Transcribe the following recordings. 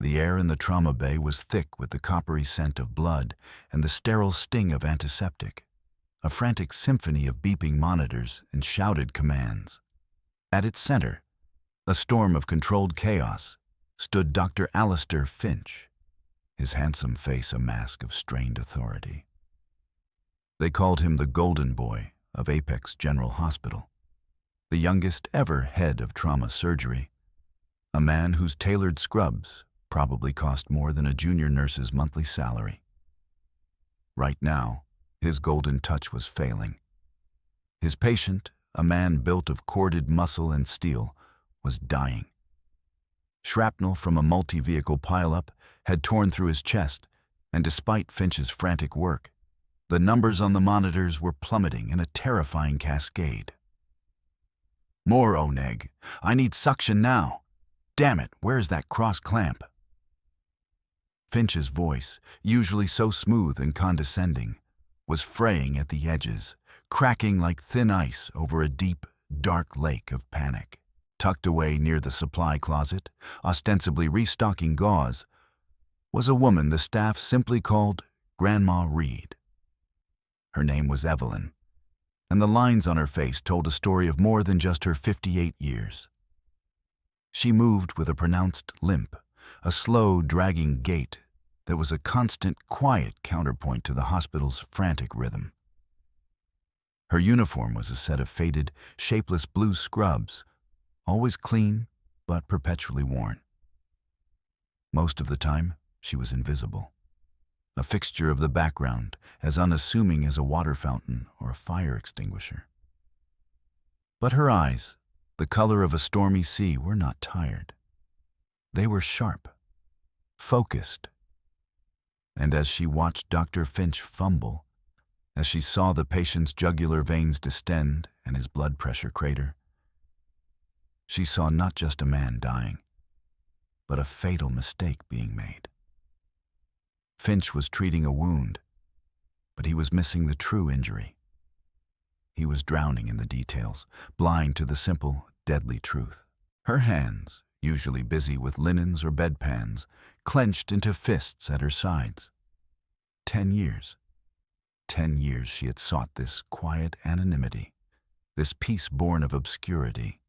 The air in the trauma bay was thick with the coppery scent of blood and the sterile sting of antiseptic, a frantic symphony of beeping monitors and shouted commands. At its center, a storm of controlled chaos, stood Dr. Alistair Finch, his handsome face a mask of strained authority. They called him the Golden Boy of Apex General Hospital, the youngest ever head of trauma surgery, a man whose tailored scrubs probably cost more than a junior nurse's monthly salary. Right now, his golden touch was failing. His patient, a man built of corded muscle and steel, was dying. Shrapnel from a multi-vehicle pileup had torn through his chest, and despite Finch's frantic work, the numbers on the monitors were plummeting in a terrifying cascade. "More, Oneg. I need suction now. Damn it, where's that cross clamp?" Finch's voice, usually so smooth and condescending, was fraying at the edges, cracking like thin ice over a deep, dark lake of panic. Tucked away near the supply closet, ostensibly restocking gauze, was a woman the staff simply called Grandma Reed. Her name was Evelyn, and the lines on her face told a story of more than just her 58 years. She moved with a pronounced limp, a slow, dragging gait that was a constant, quiet counterpoint to the hospital's frantic rhythm. Her uniform was a set of faded, shapeless blue scrubs, always clean but perpetually worn. Most of the time, she was invisible, a fixture of the background, as unassuming as a water fountain or a fire extinguisher. But her eyes, the color of a stormy sea, were not tired. They were sharp, focused. And as she watched Dr. Finch fumble, as she saw the patient's jugular veins distend and his blood pressure crater, she saw not just a man dying, but a fatal mistake being made. Finch was treating a wound, but he was missing the true injury. He was drowning in the details, blind to the simple, deadly truth. Her hands, usually busy with linens or bedpans, clenched into fists at her sides. 10 years. 10 years she had sought this quiet anonymity, this peace born of obscurity.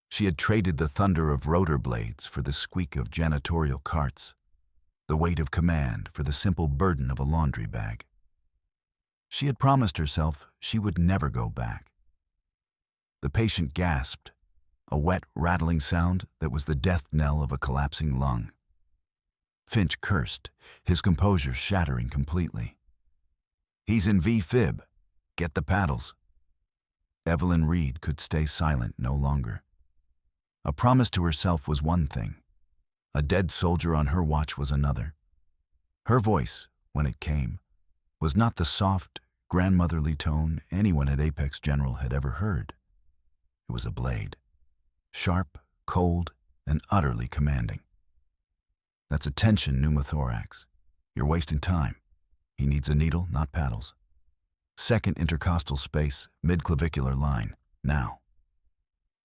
She had traded the thunder of rotor blades for the squeak of janitorial carts, the weight of command for the simple burden of a laundry bag. She had promised herself she would never go back. The patient gasped, a wet, rattling sound that was the death knell of a collapsing lung. Finch cursed, his composure shattering completely. "He's in V-fib. Get the paddles." Evelyn Reed could stay silent no longer. A promise to herself was one thing. A dead soldier on her watch was another. Her voice, when it came, was not the soft, grandmotherly tone anyone at Apex General had ever heard. It was a blade, sharp, cold, and utterly commanding. "That's a tension pneumothorax. You're wasting time. He needs a needle, not paddles. Second intercostal space, mid-clavicular line, now."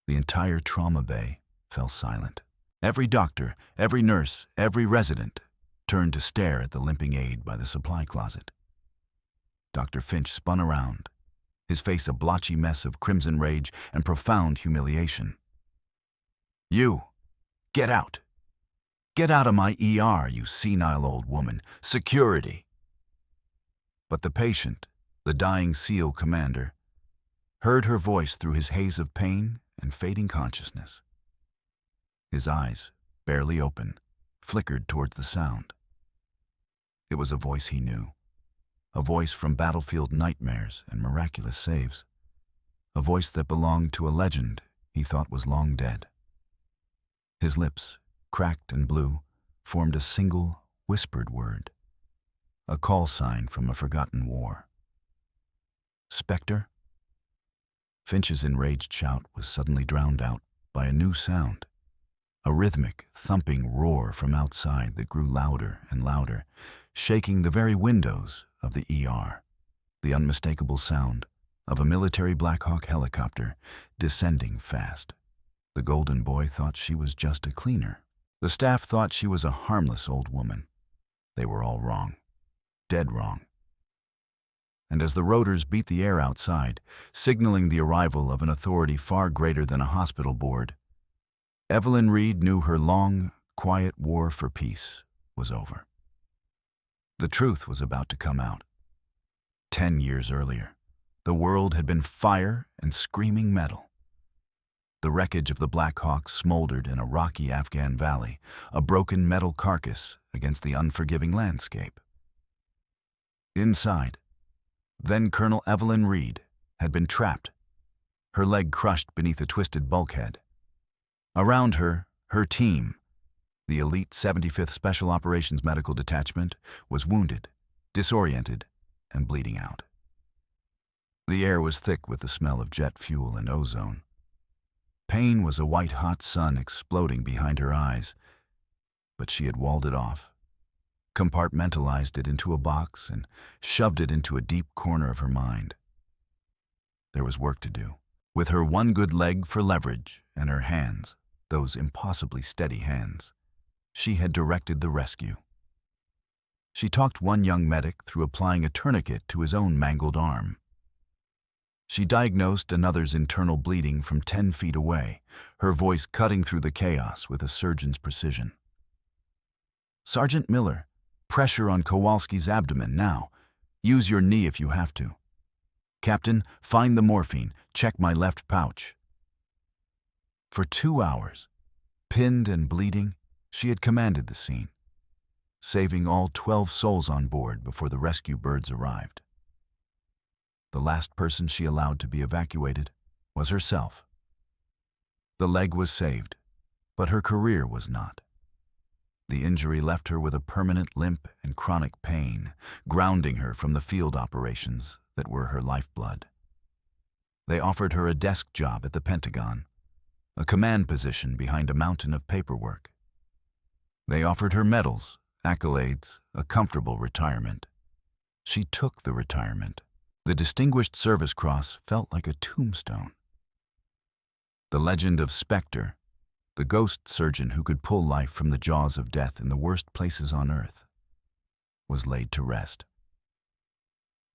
The entire trauma bay fell silent. Every doctor, every nurse, every resident turned to stare at the limping aide by the supply closet. Dr. Finch spun around, his face a blotchy mess of crimson rage and profound humiliation. "You! Get out! Get out of my ER, you senile old woman! Security!" But the patient, the dying SEAL commander, heard her voice through his haze of pain and fading consciousness. His eyes, barely open, flickered towards the sound. It was a voice he knew, a voice from battlefield nightmares and miraculous saves, a voice that belonged to a legend he thought was long dead. His lips, cracked and blue, formed a single, whispered word, a call sign from a forgotten war. "Spectre?" Finch's enraged shout was suddenly drowned out by a new sound, a rhythmic, thumping roar from outside that grew louder and louder, shaking the very windows of the ER, the unmistakable sound of a military Black Hawk helicopter descending fast. The Golden Boy thought she was just a cleaner, The staff thought she was a harmless old woman. They were all wrong. Dead wrong. And as the rotors beat the air outside, signaling the arrival of an authority far greater than a hospital board, Evelyn Reed knew her long, quiet war for peace was over. The truth was about to come out. 10 years earlier, the world had been fire and screaming metal. The wreckage of the Black Hawk smoldered in a rocky Afghan valley, a broken metal carcass against the unforgiving landscape. Inside, then Colonel Evelyn Reed had been trapped, her leg crushed beneath a twisted bulkhead. Around her, her team, the elite 75th Special Operations Medical Detachment, was wounded, disoriented, and bleeding out. The air was thick with the smell of jet fuel and ozone. Pain was a white-hot sun exploding behind her eyes, but she had walled it off, compartmentalized it into a box, and shoved it into a deep corner of her mind. There was work to do. With her one good leg for leverage and her hands, those impossibly steady hands, she had directed the rescue. She talked one young medic through applying a tourniquet to his own mangled arm. She diagnosed another's internal bleeding from 10 feet away, her voice cutting through the chaos with a surgeon's precision. "Sergeant Miller, pressure on Kowalski's abdomen now. Use your knee if you have to. Captain, find the morphine. Check my left pouch." For 2 hours, pinned and bleeding, she had commanded the scene, saving all 12 souls on board before the rescue birds arrived. The last person she allowed to be evacuated was herself. The leg was saved, but her career was not. The injury left her with a permanent limp and chronic pain, grounding her from the field operations that were her lifeblood. They offered her a desk job at the Pentagon, a command position behind a mountain of paperwork. They offered her medals, accolades, a comfortable retirement. She took the retirement. The Distinguished Service Cross felt like a tombstone. The legend of Spectre, the ghost surgeon who could pull life from the jaws of death in the worst places on Earth, was laid to rest.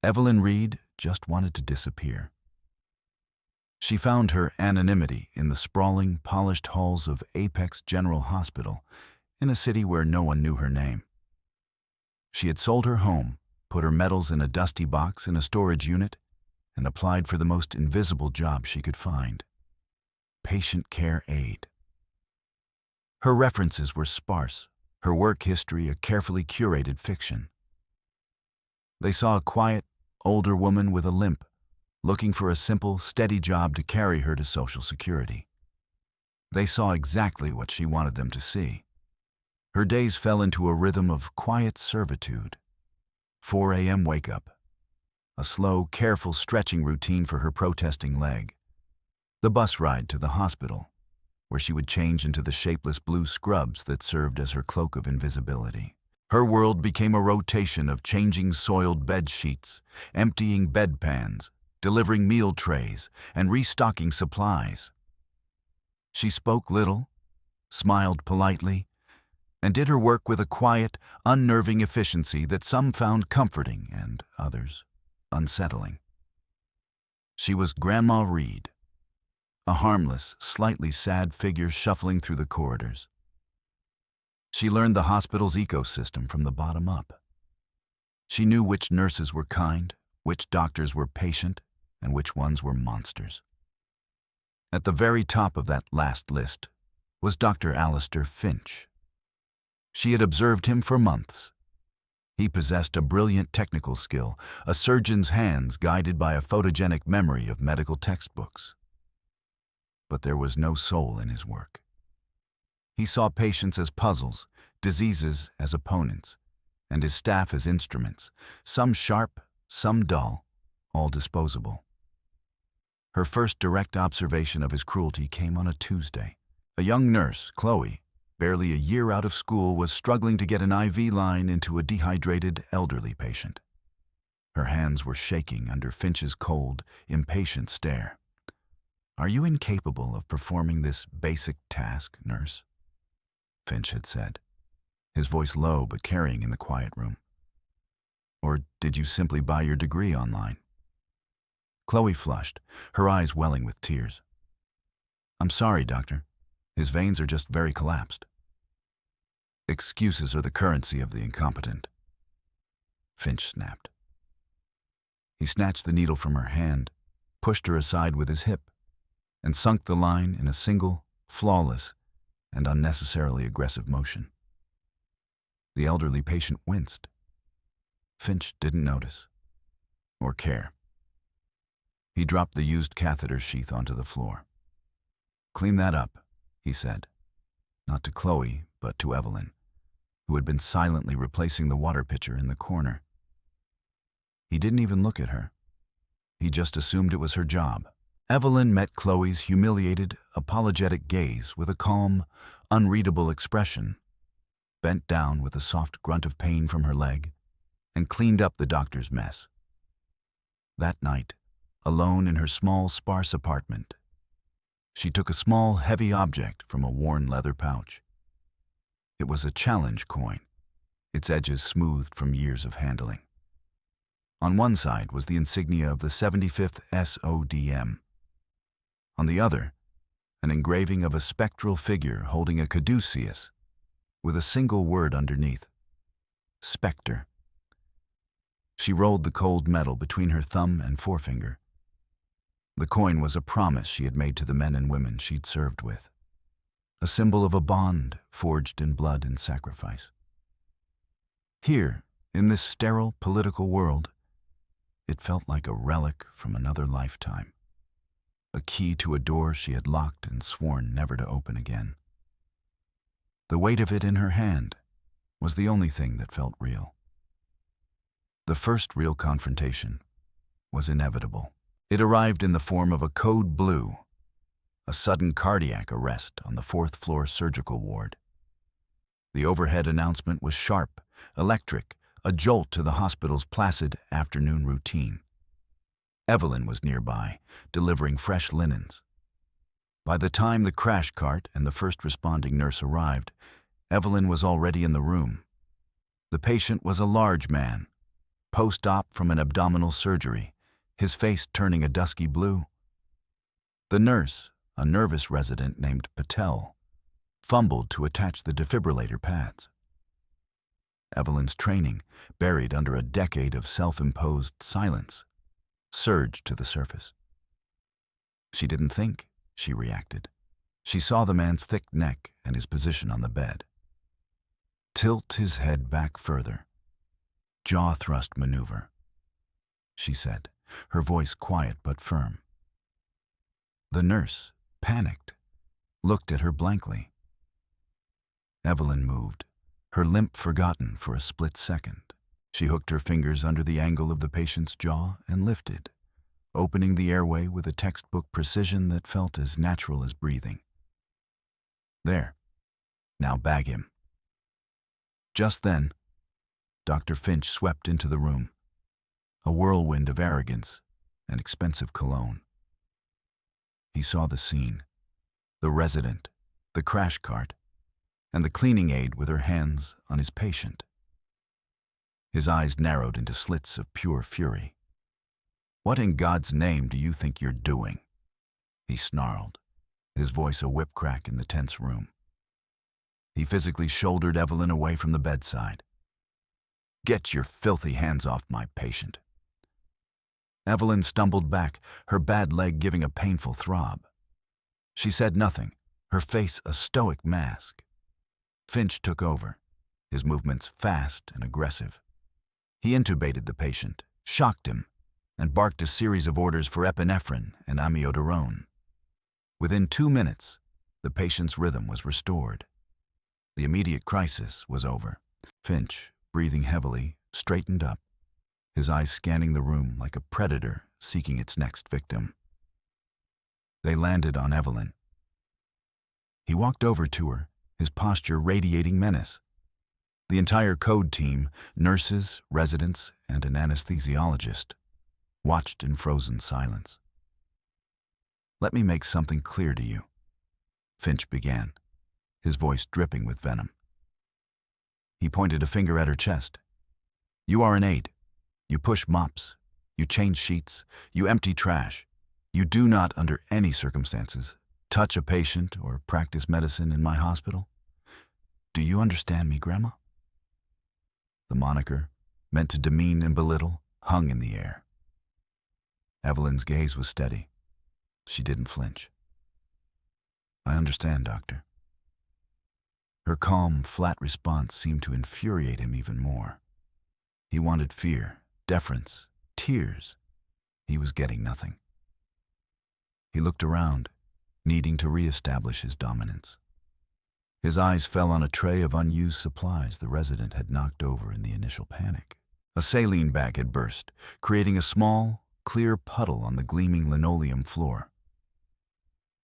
Evelyn Reed just wanted to disappear. She found her anonymity in the sprawling, polished halls of Apex General Hospital in a city where no one knew her name. She had sold her home, put her medals in a dusty box in a storage unit, and applied for the most invisible job she could find: patient care aide. Her references were sparse, her work history a carefully curated fiction. They saw a quiet, older woman with a limp, looking for a simple, steady job to carry her to Social Security. They saw exactly what she wanted them to see. Her days fell into a rhythm of quiet servitude. 4 a.m. wake-up, a slow, careful stretching routine for her protesting leg, the bus ride to the hospital, where she would change into the shapeless blue scrubs that served as her cloak of invisibility. Her world became a rotation of changing soiled bed sheets, emptying bedpans, delivering meal trays, and restocking supplies. She spoke little, smiled politely, and did her work with a quiet, unnerving efficiency that some found comforting and others unsettling. She was Grandma Reed, a harmless, slightly sad figure shuffling through the corridors. She learned the hospital's ecosystem from the bottom up. She knew which nurses were kind, which doctors were patient, and which ones were monsters. At the very top of that last list was Dr. Alistair Finch. She had observed him for months. He possessed a brilliant technical skill, a surgeon's hands guided by a photogenic memory of medical textbooks. But there was no soul in his work. He saw patients as puzzles, diseases as opponents, and his staff as instruments, some sharp, some dull, all disposable. Her first direct observation of his cruelty came on a Tuesday. A young nurse, Chloe, barely a year out of school, was struggling to get an IV line into a dehydrated, elderly patient. Her hands were shaking under Finch's cold, impatient stare. "Are you incapable of performing this basic task, nurse?" Finch had said, his voice low but carrying in the quiet room. Or did you simply buy your degree online? Chloe flushed, her eyes welling with tears. I'm sorry, doctor. His veins are just very collapsed. Excuses are the currency of the incompetent. Finch snapped. He snatched the needle from her hand, pushed her aside with his hip, and sunk the line in a single, flawless, and unnecessarily aggressive motion. The elderly patient winced. Finch didn't notice or care. He dropped the used catheter sheath onto the floor. Clean that up, he said, not to Chloe, but to Evelyn, who had been silently replacing the water pitcher in the corner. He didn't even look at her. He just assumed it was her job. Evelyn met Chloe's humiliated, apologetic gaze with a calm, unreadable expression, bent down with a soft grunt of pain from her leg, and cleaned up the doctor's mess. That night, alone in her small, sparse apartment, she took a small, heavy object from a worn leather pouch. It was a challenge coin, its edges smoothed from years of handling. On one side was the insignia of the 75th SODM. On the other, an engraving of a spectral figure holding a caduceus with a single word underneath, Spectre. She rolled the cold metal between her thumb and forefinger. The coin was a promise she had made to the men and women she'd served with, a symbol of a bond forged in blood and sacrifice. Here, in this sterile political world, it felt like a relic from another lifetime, a key to a door she had locked and sworn never to open again. The weight of it in her hand was the only thing that felt real. The first real confrontation was inevitable. It arrived in the form of a code blue, a sudden cardiac arrest on the 4th floor surgical ward. The overhead announcement was sharp, electric, a jolt to the hospital's placid afternoon routine. Evelyn was nearby, delivering fresh linens. By the time the crash cart and the first responding nurse arrived, Evelyn was already in the room. The patient was a large man, post-op from an abdominal surgery, his face turning a dusky blue. The nurse, a nervous resident named Patel, fumbled to attach the defibrillator pads. Evelyn's training, buried under a decade of self-imposed silence, surged to the surface. She didn't think, she reacted. She saw the man's thick neck and his position on the bed. Tilt his head back further. Jaw thrust maneuver, she said, her voice quiet but firm. The nurse, panicked, looked at her blankly. Evelyn moved, her limp forgotten for a split second. She hooked her fingers under the angle of the patient's jaw and lifted, opening the airway with a textbook precision that felt as natural as breathing. There. Now bag him. Just then, Dr. Finch swept into the room, a whirlwind of arrogance and expensive cologne. He saw the scene, the resident, the crash cart, and the cleaning aide with her hands on his patient. His eyes narrowed into slits of pure fury. What in God's name do you think you're doing? He snarled, his voice a whip crack in the tense room. He physically shouldered Evelyn away from the bedside. Get your filthy hands off my patient. Evelyn stumbled back, her bad leg giving a painful throb. She said nothing, her face a stoic mask. Finch took over, his movements fast and aggressive. He intubated the patient, shocked him, and barked a series of orders for epinephrine and amiodarone. Within 2 minutes, the patient's rhythm was restored. The immediate crisis was over. Finch, breathing heavily, straightened up, his eyes scanning the room like a predator seeking its next victim. They landed on Evelyn. He walked over to her, his posture radiating menace. The entire code team, nurses, residents, and an anesthesiologist, watched in frozen silence. Let me make something clear to you, Finch began, his voice dripping with venom. He pointed a finger at her chest. "You are an aide. You push mops. You change sheets. You empty trash. You do not, under any circumstances, touch a patient or practice medicine in my hospital. Do you understand me, Grandma?" The moniker, meant to demean and belittle, hung in the air. Evelyn's gaze was steady. She didn't flinch. "I understand, Doctor." Her calm, flat response seemed to infuriate him even more. He wanted fear, deference, tears. He was getting nothing. He looked around, needing to re-establish his dominance. His eyes fell on a tray of unused supplies the resident had knocked over in the initial panic. A saline bag had burst, creating a small, clear puddle on the gleaming linoleum floor.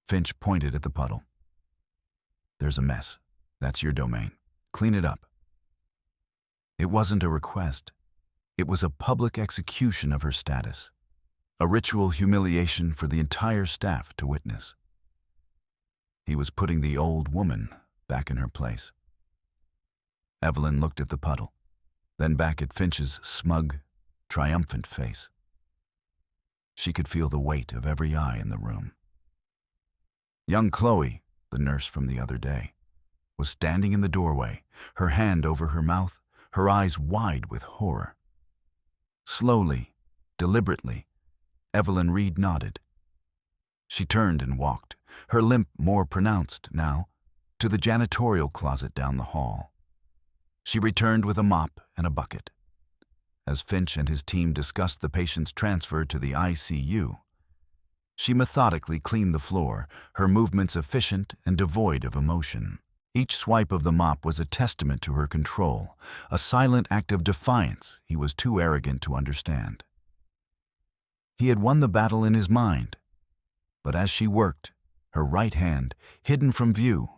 Finch pointed at the puddle. "There's a mess. That's your domain. Clean it up." It wasn't a request. It was a public execution of her status, a ritual humiliation for the entire staff to witness. He was putting the old woman back in her place. Evelyn looked at the puddle, then back at Finch's smug, triumphant face. She could feel the weight of every eye in the room. Young Chloe, the nurse from the other day, was standing in the doorway, her hand over her mouth, her eyes wide with horror. Slowly, deliberately, Evelyn Reed nodded. She turned and walked, her limp more pronounced now, to the janitorial closet down the hall. She returned with a mop and a bucket. As Finch and his team discussed the patient's transfer to the ICU, she methodically cleaned the floor, her movements efficient and devoid of emotion. Each swipe of the mop was a testament to her control, a silent act of defiance he was too arrogant to understand. He had won the battle in his mind, but as she worked, her right hand, hidden from view,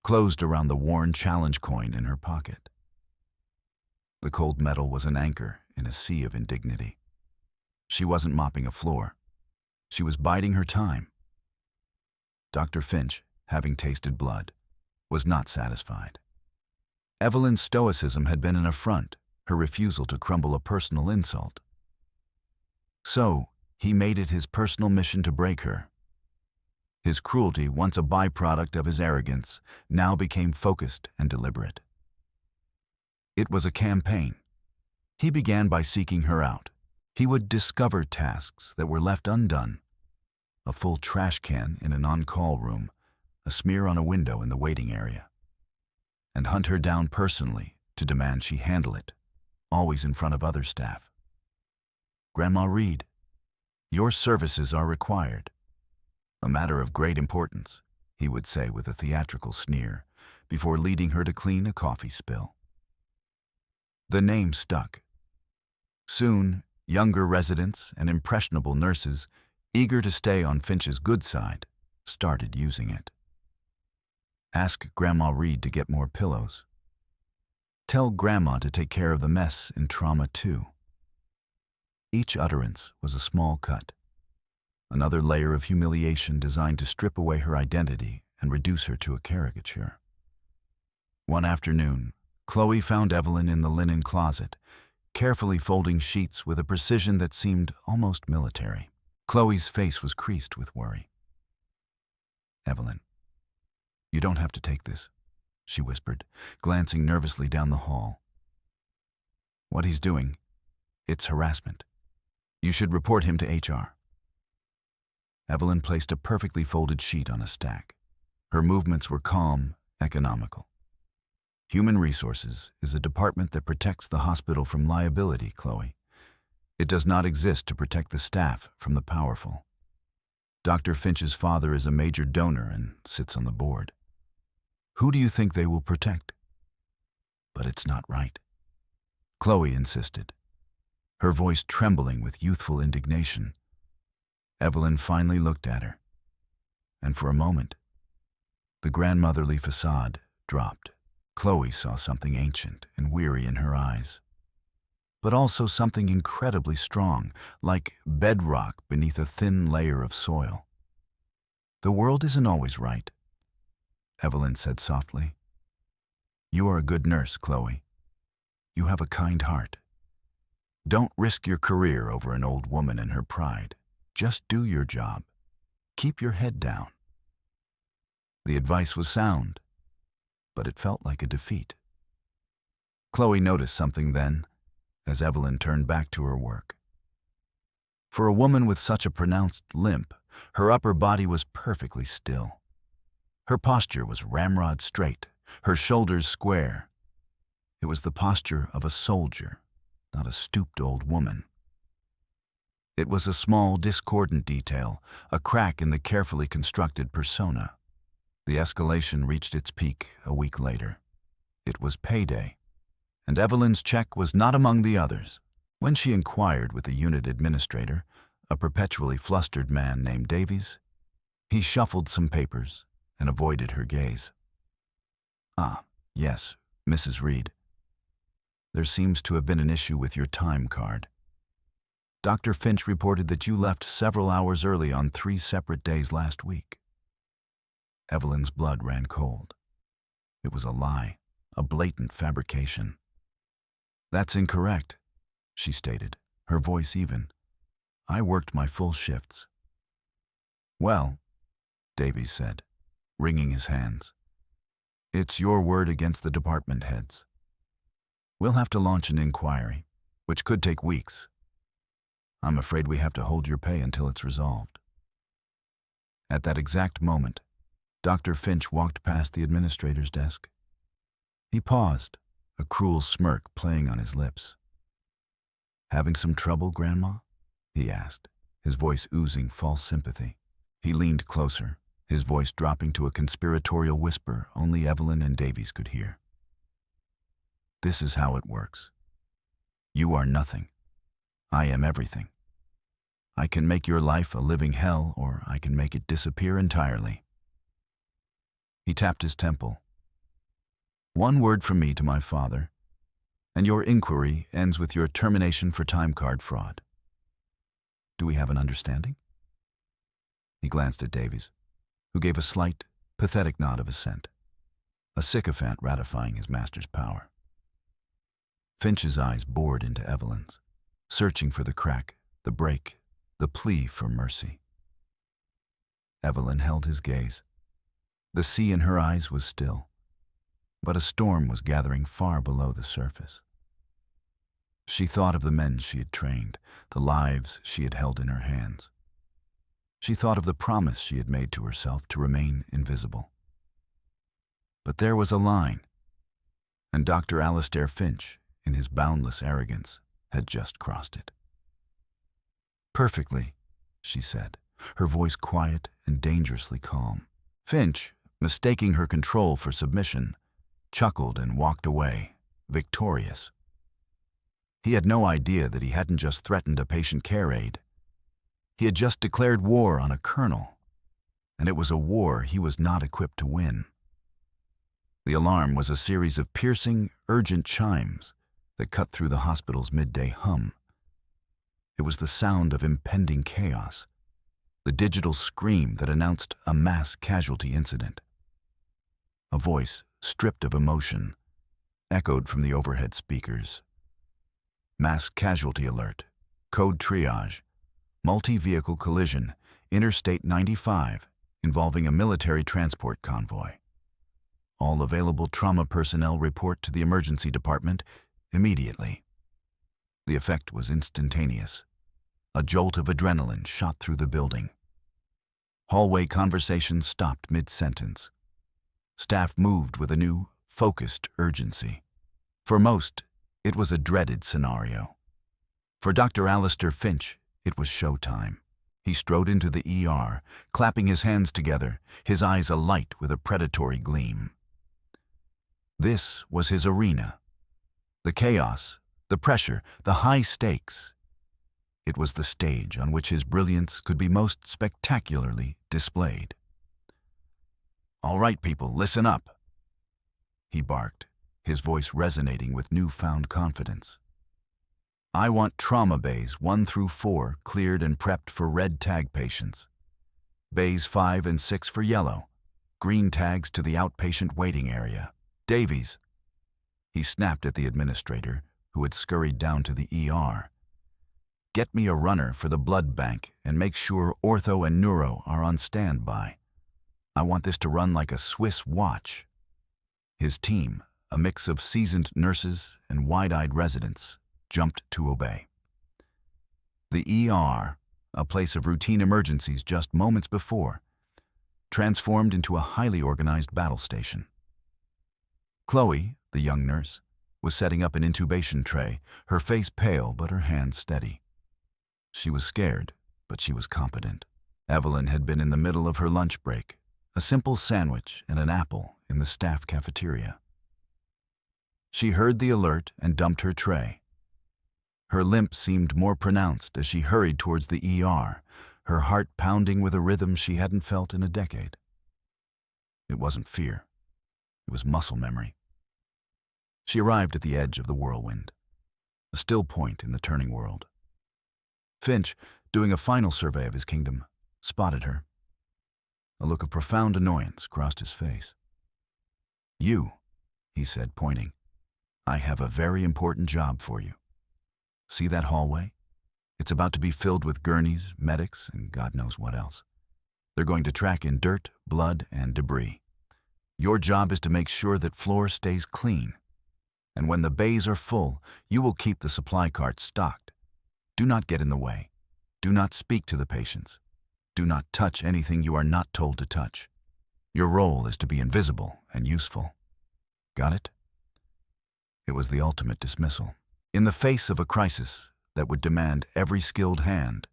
closed around the worn challenge coin in her pocket. The cold metal was an anchor in a sea of indignity. She wasn't mopping a floor. She was biding her time. Dr. Finch, having tasted blood, was not satisfied. Evelyn's stoicism had been an affront, her refusal to crumble a personal insult. So, he made it his personal mission to break her. His cruelty, once a byproduct of his arrogance, now became focused and deliberate. It was a campaign. He began by seeking her out. He would discover tasks that were left undone. A full trash can in an on-call room, a smear on a window in the waiting area. And hunt her down personally to demand she handle it, always in front of other staff. "Grandma Reed, your services are required. A matter of great importance," he would say with a theatrical sneer, before leading her to clean a coffee spill. The name stuck. Soon, younger residents and impressionable nurses, eager to stay on Finch's good side, started using it. Ask Grandma Reed to get more pillows. Tell Grandma to take care of the mess in trauma too. Each utterance was a small cut, another layer of humiliation designed to strip away her identity and reduce her to a caricature. One afternoon, Chloe found Evelyn in the linen closet, carefully folding sheets with a precision that seemed almost military. Chloe's face was creased with worry. "Evelyn, you don't have to take this," she whispered, glancing nervously down the hall. "What he's doing, it's harassment. You should report him to HR." Evelyn placed a perfectly folded sheet on a stack. Her movements were calm, economical. "Human Resources is a department that protects the hospital from liability, Chloe. It does not exist to protect the staff from the powerful. Dr. Finch's father is a major donor and sits on the board. Who do you think they will protect?" "But it's not right," Chloe insisted, her voice trembling with youthful indignation. Evelyn finally looked at her, and for a moment, the grandmotherly facade dropped. Chloe saw something ancient and weary in her eyes, but also something incredibly strong, like bedrock beneath a thin layer of soil. The world isn't always right. Evelyn said softly. You are a good nurse, Chloe. You have a kind heart. Don't risk your career over an old woman and her pride. Just do your job. Keep your head down. The advice was sound, but it felt like a defeat. Chloe noticed something then, as Evelyn turned back to her work. For a woman with such a pronounced limp, her upper body was perfectly still. Her posture was ramrod straight, her shoulders square. It was the posture of a soldier, not a stooped old woman. It was a small, discordant detail, a crack in the carefully constructed persona. The escalation reached its peak a week later. It was payday, and Evelyn's check was not among the others. When she inquired with the unit administrator, a perpetually flustered man named Davies, he shuffled some papers and avoided her gaze. Ah, yes, Mrs. Reed. There seems to have been an issue with your time card. Dr. Finch reported that you left several hours early on 3 separate days last week. Evelyn's blood ran cold. It was a lie, a blatant fabrication. That's incorrect, she stated, her voice even. I worked my full shifts. Well, Davies said, wringing his hands, it's your word against the department heads. We'll have to launch an inquiry, which could take weeks. I'm afraid we have to hold your pay until it's resolved. At that exact moment, Dr. Finch walked past the administrator's desk. He paused, a cruel smirk playing on his lips. Having some trouble, Grandma? He asked, his voice oozing false sympathy. He leaned closer, his voice dropping to a conspiratorial whisper only Evelyn and Davies could hear. This is how it works. You are nothing. I am everything. I can make your life a living hell, or I can make it disappear entirely. He tapped his temple. One word from me to my father, and your inquiry ends with your termination for time card fraud. Do we have an understanding? He glanced at Davies, who gave a slight, pathetic nod of assent, a sycophant ratifying his master's power. Finch's eyes bored into Evelyn's, searching for the crack, the break, the plea for mercy. Evelyn held his gaze. The sea in her eyes was still, but a storm was gathering far below the surface. She thought of the men she had trained, the lives she had held in her hands. She thought of the promise she had made to herself to remain invisible. But there was a line, and Dr. Alistair Finch, in his boundless arrogance, had just crossed it. Perfectly, she said, her voice quiet and dangerously calm. Finch, mistaking her control for submission, chuckled and walked away, victorious. He had no idea that he hadn't just threatened a patient care aide. He had just declared war on a colonel, and it was a war he was not equipped to win. The alarm was a series of piercing, urgent chimes that cut through the hospital's midday hum. It was the sound of impending chaos, the digital scream that announced a mass casualty incident. A voice, stripped of emotion, echoed from the overhead speakers. Mass casualty alert, code triage, multi-vehicle collision, Interstate 95, involving a military transport convoy. All available trauma personnel report to the emergency department immediately. The effect was instantaneous. A jolt of adrenaline shot through the building. Hallway conversations stopped mid-sentence. Staff moved with a new, focused urgency. For most, it was a dreaded scenario. For Dr. Alistair Finch, it was showtime. He strode into the ER, clapping his hands together, his eyes alight with a predatory gleam. This was his arena. The chaos, the pressure, the high stakes. It was the stage on which his brilliance could be most spectacularly displayed. All right, people, listen up, he barked, his voice resonating with newfound confidence. I want trauma bays 1 through 4 cleared and prepped for red tag patients. Bays 5 and 6 for yellow. Green tags to the outpatient waiting area. Davies. He snapped at the administrator, who had scurried down to the ER. Get me a runner for the blood bank and make sure ortho and neuro are on standby. I want this to run like a Swiss watch. His team, a mix of seasoned nurses and wide-eyed residents, jumped to obey. The ER, a place of routine emergencies just moments before, transformed into a highly organized battle station. Chloe, the young nurse, was setting up an intubation tray, her face pale but her hands steady. She was scared, but she was competent. Evelyn had been in the middle of her lunch break, a simple sandwich and an apple in the staff cafeteria. She heard the alert and dumped her tray. Her limp seemed more pronounced as she hurried towards the ER, her heart pounding with a rhythm she hadn't felt in a decade. It wasn't fear. It was muscle memory. She arrived at the edge of the whirlwind, a still point in the turning world. Finch, doing a final survey of his kingdom, spotted her. A look of profound annoyance crossed his face. "You," he said, pointing. "I have a very important job for you. See that hallway? It's about to be filled with gurneys, medics, and God knows what else. They're going to track in dirt, blood, and debris. Your job is to make sure that floor stays clean. And when the bays are full, you will keep the supply carts stocked. Do not get in the way. Do not speak to the patients. Do not touch anything you are not told to touch. Your role is to be invisible and useful. Got it?" It was the ultimate dismissal. In the face of a crisis that would demand every skilled hand,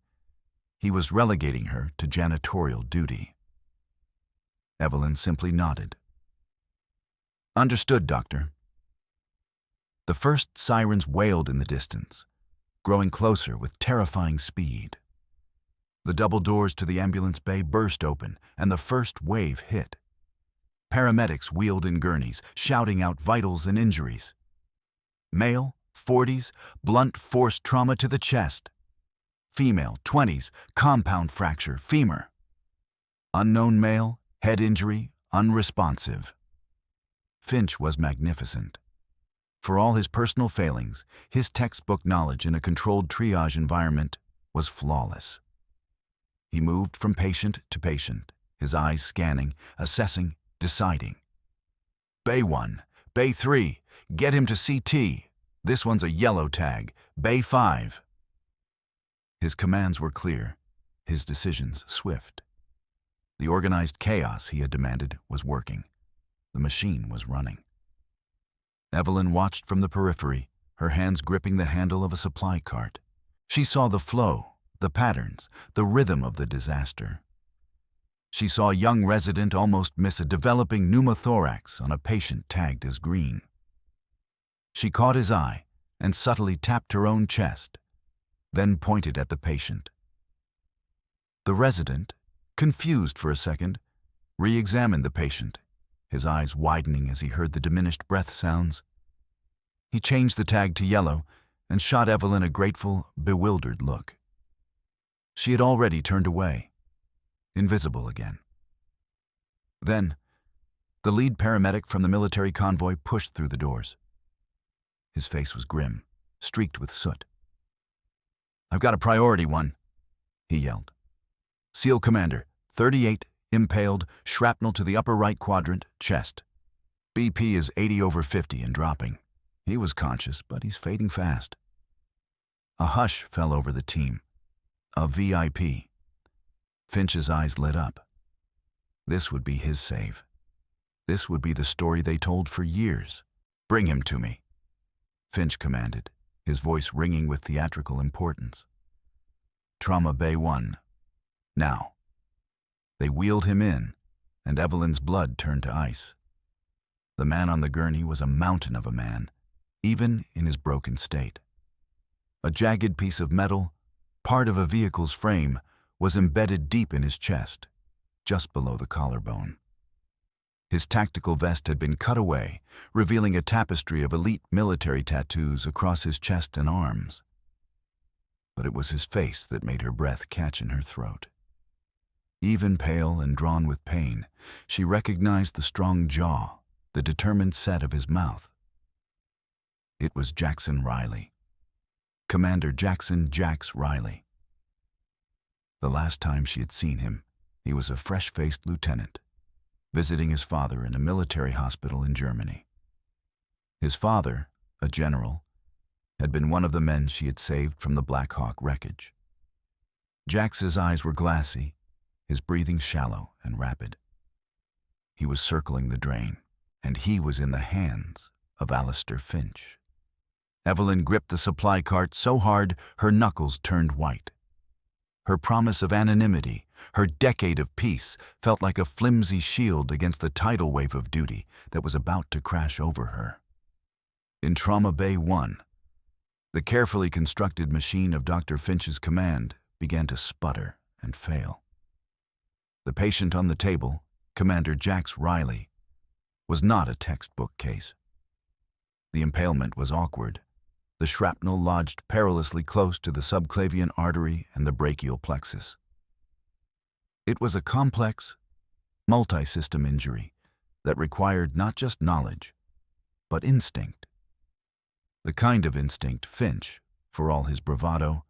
he was relegating her to janitorial duty. Evelyn simply nodded. "Understood, Doctor." The first sirens wailed in the distance, growing closer with terrifying speed. The double doors to the ambulance bay burst open, and the first wave hit. Paramedics wheeled in gurneys, shouting out vitals and injuries. Male, 40s, blunt force trauma to the chest. Female, 20s, compound fracture, femur. Unknown male, head injury, unresponsive. Finch was magnificent. For all his personal failings, his textbook knowledge in a controlled triage environment was flawless. He moved from patient to patient, his eyes scanning, assessing, deciding. "Bay 1, Bay 3, get him to CT. This one's a yellow tag. Bay 5. His commands were clear, his decisions swift. The organized chaos he had demanded was working. The machine was running. Evelyn watched from the periphery, her hands gripping the handle of a supply cart. She saw the flow, the patterns, the rhythm of the disaster. She saw a young resident almost miss a developing pneumothorax on a patient tagged as green. She caught his eye and subtly tapped her own chest, then pointed at the patient. The resident, confused for a second, re-examined the patient, his eyes widening as he heard the diminished breath sounds. He changed the tag to yellow and shot Evelyn a grateful, bewildered look. She had already turned away, invisible again. Then, the lead paramedic from the military convoy pushed through the doors. His face was grim, streaked with soot. "I've got a priority one," he yelled. "SEAL Commander, 38, impaled, shrapnel to the upper right quadrant, chest. BP is 80/50 and dropping. He was conscious, but he's fading fast." A hush fell over the team. A VIP. Finch's eyes lit up. This would be his save. This would be the story they told for years. "Bring him to me," Finch commanded, his voice ringing with theatrical importance. "Trauma Bay 1. Now." They wheeled him in, and Evelyn's blood turned to ice. The man on the gurney was a mountain of a man, even in his broken state. A jagged piece of metal, part of a vehicle's frame, was embedded deep in his chest, just below the collarbone. His tactical vest had been cut away, revealing a tapestry of elite military tattoos across his chest and arms. But it was his face that made her breath catch in her throat. Even pale and drawn with pain, she recognized the strong jaw, the determined set of his mouth. It was Jackson Riley. Commander Jackson "Jax" Riley. The last time she had seen him, he was a fresh-faced lieutenant, visiting his father in a military hospital in Germany. His father, a general, had been one of the men she had saved from the Black Hawk wreckage. Jax's eyes were glassy, his breathing shallow and rapid. He was circling the drain, and he was in the hands of Alistair Finch. Evelyn gripped the supply cart so hard her knuckles turned white. Her promise of anonymity, her decade of peace, felt like a flimsy shield against the tidal wave of duty that was about to crash over her. In Trauma Bay 1, the carefully constructed machine of Dr. Finch's command began to sputter and fail. The patient on the table, Commander Jax Riley, was not a textbook case. The impalement was awkward. The shrapnel lodged perilously close to the subclavian artery and the brachial plexus. It was a complex, multi-system injury that required not just knowledge, but instinct. The kind of instinct Finch, for all his bravado,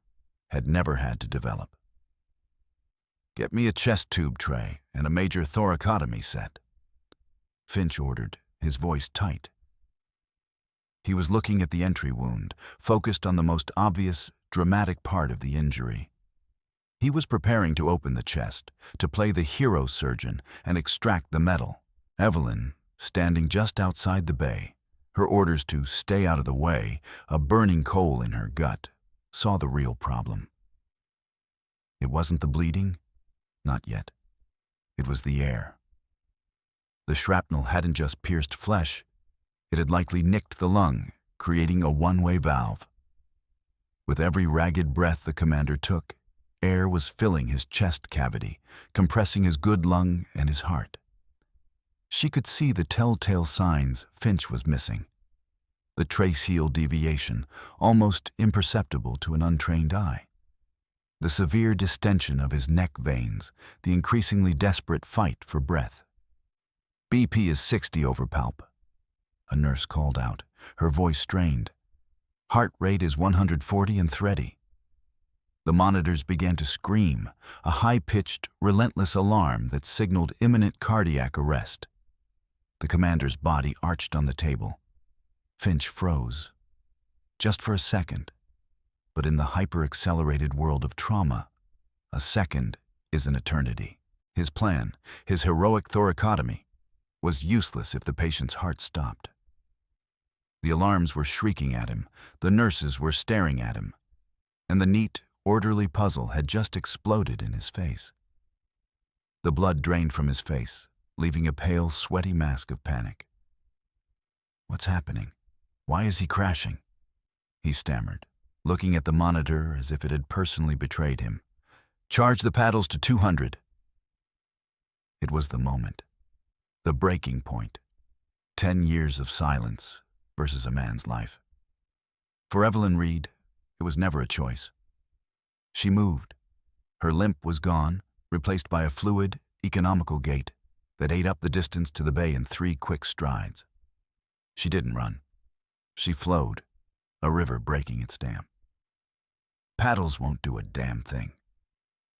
had never had to develop. "Get me a chest tube tray and a major thoracotomy set," Finch ordered, his voice tight. He was looking at the entry wound, focused on the most obvious, dramatic part of the injury. He was preparing to open the chest, to play the hero surgeon and extract the metal. Evelyn, standing just outside the bay, her orders to stay out of the way, a burning coal in her gut, saw the real problem. It wasn't the bleeding, not yet. It was the air. The shrapnel hadn't just pierced flesh, it had likely nicked the lung, creating a one-way valve. With every ragged breath the commander took, air was filling his chest cavity, compressing his good lung and his heart. She could see the telltale signs Finch was missing. The tracheal deviation, almost imperceptible to an untrained eye. The severe distension of his neck veins, the increasingly desperate fight for breath. "BP is 60 over palp," a nurse called out, her voice strained. "Heart rate is 140 and thready." The monitors began to scream, a high-pitched, relentless alarm that signaled imminent cardiac arrest. The commander's body arched on the table. Finch froze. Just for a second. But in the hyper-accelerated world of trauma, a second is an eternity. His plan, his heroic thoracotomy, was useless if the patient's heart stopped. The alarms were shrieking at him, the nurses were staring at him, and the neat, orderly puzzle had just exploded in his face. The blood drained from his face, leaving a pale, sweaty mask of panic. "What's happening? Why is he crashing?" he stammered, looking at the monitor as if it had personally betrayed him. "Charge the paddles to 200. It was the moment. The breaking point. 10 years of silence versus a man's life. For Evelyn Reed, it was never a choice. She moved. Her limp was gone, replaced by a fluid, economical gait that ate up the distance to the bay in 3 quick strides. She didn't run. She flowed, a river breaking its dam. "Paddles won't do a damn thing,"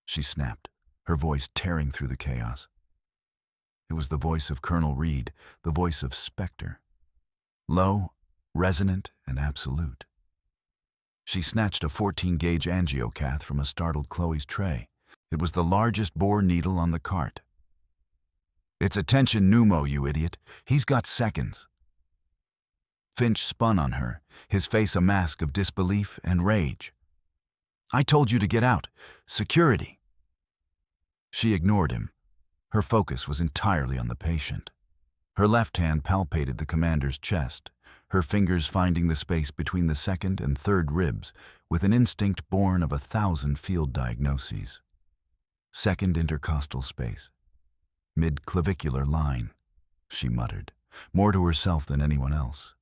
she snapped, her voice tearing through the chaos. It was the voice of Colonel Reed, the voice of Spectre. Low, resonant, and absolute. She snatched a 14-gauge angiocath from a startled Chloe's tray. It was the largest bore needle on the cart. "It's a tension pneumo, you idiot. He's got seconds." Finch spun on her, his face a mask of disbelief and rage. "I told you to get out. Security." She ignored him. Her focus was entirely on the patient. Her left hand palpated the commander's chest, her fingers finding the space between the second and third ribs with an instinct born of 1,000 field diagnoses. Second intercostal space. Mid-clavicular line, she muttered, more to herself than anyone else.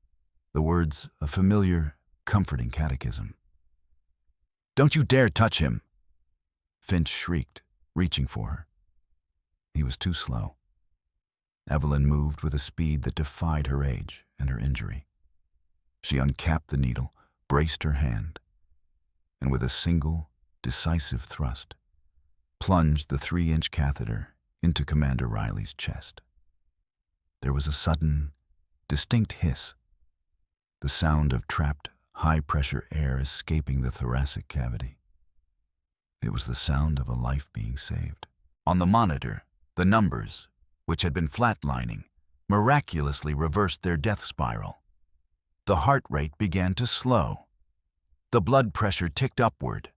The words a familiar, comforting catechism. "Don't you dare touch him!" Finch shrieked, reaching for her. He was too slow. Evelyn moved with a speed that defied her age and her injury. She uncapped the needle, braced her hand, and with a single, decisive thrust, plunged the 3-inch catheter into Commander Riley's chest. There was a sudden, distinct hiss, the sound of trapped, high-pressure air escaping the thoracic cavity. It was the sound of a life being saved. On the monitor, the numbers, which had been flatlining, miraculously reversed their death spiral. The heart rate began to slow. The blood pressure ticked upward.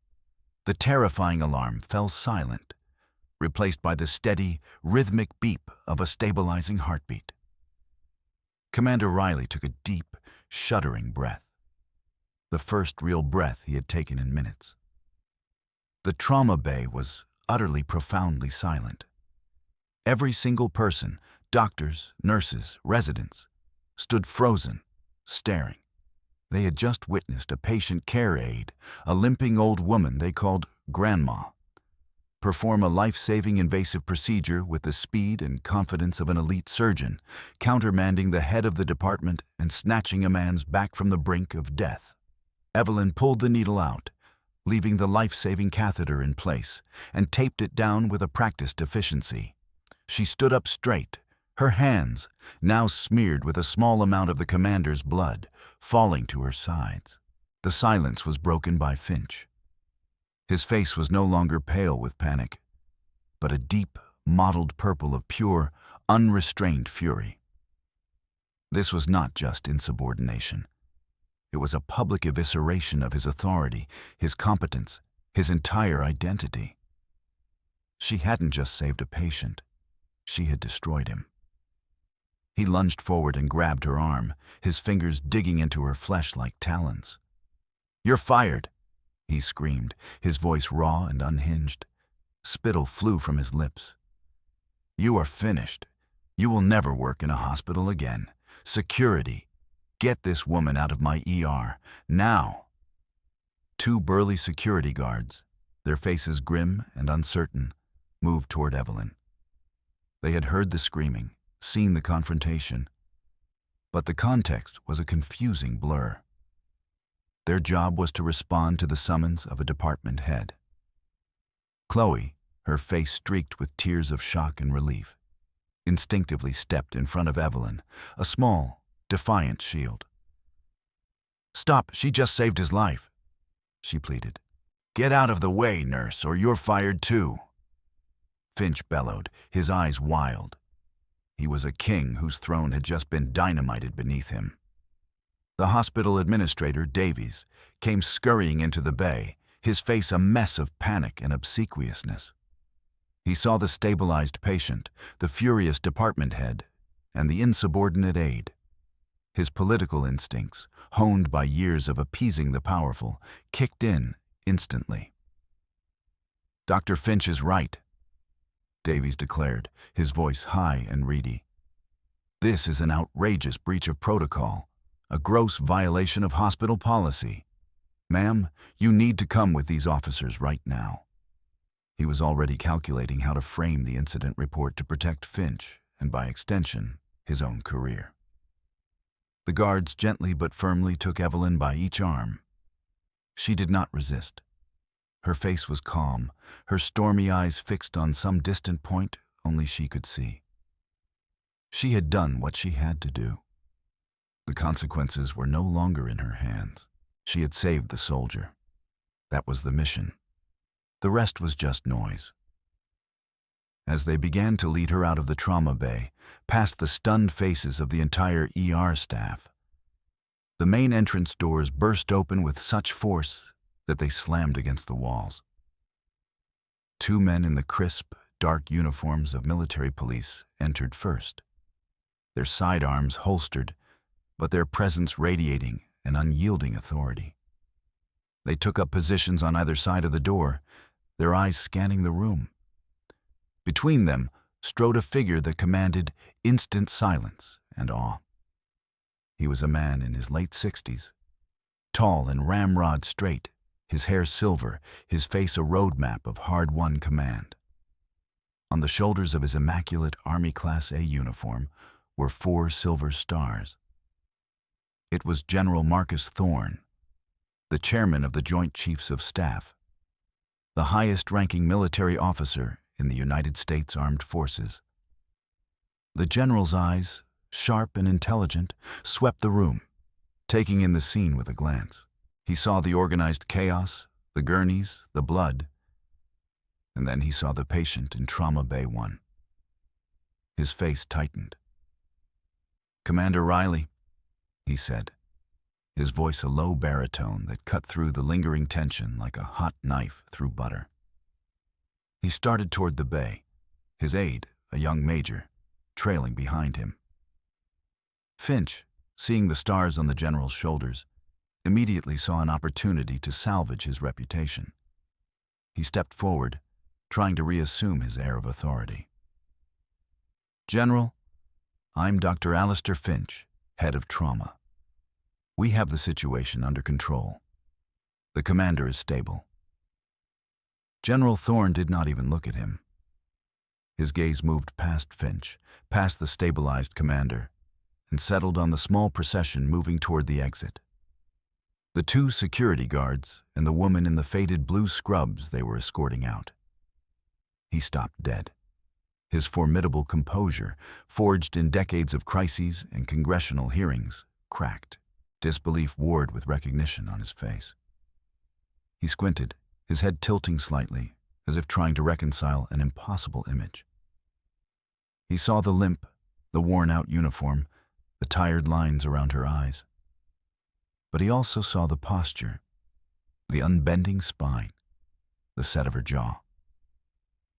The terrifying alarm fell silent, replaced by the steady, rhythmic beep of a stabilizing heartbeat. Commander Riley took a deep, shuddering breath, the first real breath he had taken in minutes. The trauma bay was utterly, profoundly silent. Every single person, doctors, nurses, residents, stood frozen, staring. They had just witnessed a patient care aide, a limping old woman they called Grandma, perform a life-saving invasive procedure with the speed and confidence of an elite surgeon, countermanding the head of the department and snatching a man's back from the brink of death. Evelyn pulled the needle out, leaving the life-saving catheter in place, and taped it down with a practiced efficiency. She stood up straight, her hands, now smeared with a small amount of the commander's blood, falling to her sides. The silence was broken by Finch. His face was no longer pale with panic, but a deep, mottled purple of pure, unrestrained fury. This was not just insubordination. It was a public evisceration of his authority, his competence, his entire identity. She hadn't just saved a patient. She had destroyed him. He lunged forward and grabbed her arm, his fingers digging into her flesh like talons. "You're fired!" he screamed, his voice raw and unhinged. Spittle flew from his lips. "You are finished. You will never work in a hospital again. Security! Get this woman out of my ER, now!" 2 burly security guards, their faces grim and uncertain, moved toward Evelyn. They had heard the screaming, seen the confrontation, but the context was a confusing blur. Their job was to respond to the summons of a department head. Chloe, her face streaked with tears of shock and relief, instinctively stepped in front of Evelyn, a small, defiant shield. "Stop, she just saved his life," she pleaded. "Get out of the way, nurse, or you're fired too." Finch bellowed, his eyes wild. He was a king whose throne had just been dynamited beneath him. The hospital administrator, Davies, came scurrying into the bay, his face a mess of panic and obsequiousness. He saw the stabilized patient, the furious department head, and the insubordinate aide. His political instincts, honed by years of appeasing the powerful, kicked in instantly. "Dr. Finch is right," Davies declared, his voice high and reedy. "This is an outrageous breach of protocol, a gross violation of hospital policy. Ma'am, you need to come with these officers right now." He was already calculating how to frame the incident report to protect Finch, and by extension, his own career. The guards gently but firmly took Evelyn by each arm. She did not resist. Her face was calm, her stormy eyes fixed on some distant point only she could see. She had done what she had to do. The consequences were no longer in her hands. She had saved the soldier. That was the mission. The rest was just noise. As they began to lead her out of the trauma bay, past the stunned faces of the entire ER staff, the main entrance doors burst open with such force that they slammed against the walls. 2 men in the crisp, dark uniforms of military police entered first, their sidearms holstered, but their presence radiating an unyielding authority. They took up positions on either side of the door, their eyes scanning the room. Between them strode a figure that commanded instant silence and awe. He was a man in his late 60s, tall and ramrod straight, his hair silver, his face a roadmap of hard-won command. On the shoulders of his immaculate Army Class A uniform were 4 silver stars. It was General Marcus Thorne, the chairman of the Joint Chiefs of Staff, the highest-ranking military officer in the United States Armed Forces. The general's eyes, sharp and intelligent, swept the room, taking in the scene with a glance. He saw the organized chaos, the gurneys, the blood, and then he saw the patient in Trauma Bay 1. His face tightened. "Commander Riley," he said, his voice a low baritone that cut through the lingering tension like a hot knife through butter. He started toward the bay, his aide, a young major, trailing behind him. Finch, seeing the stars on the general's shoulders, immediately saw an opportunity to salvage his reputation. He stepped forward, trying to reassume his air of authority. "General, I'm Dr. Alistair Finch, head of trauma. We have the situation under control. The commander is stable." General Thorne did not even look at him. His gaze moved past Finch, past the stabilized commander, and settled on the small procession moving toward the exit. The 2 security guards and the woman in the faded blue scrubs they were escorting out. He stopped dead. His formidable composure, forged in decades of crises and congressional hearings, cracked. Disbelief warred with recognition on his face. He squinted, his head tilting slightly, as if trying to reconcile an impossible image. He saw the limp, the worn-out uniform, the tired lines around her eyes. But he also saw the posture, the unbending spine, the set of her jaw.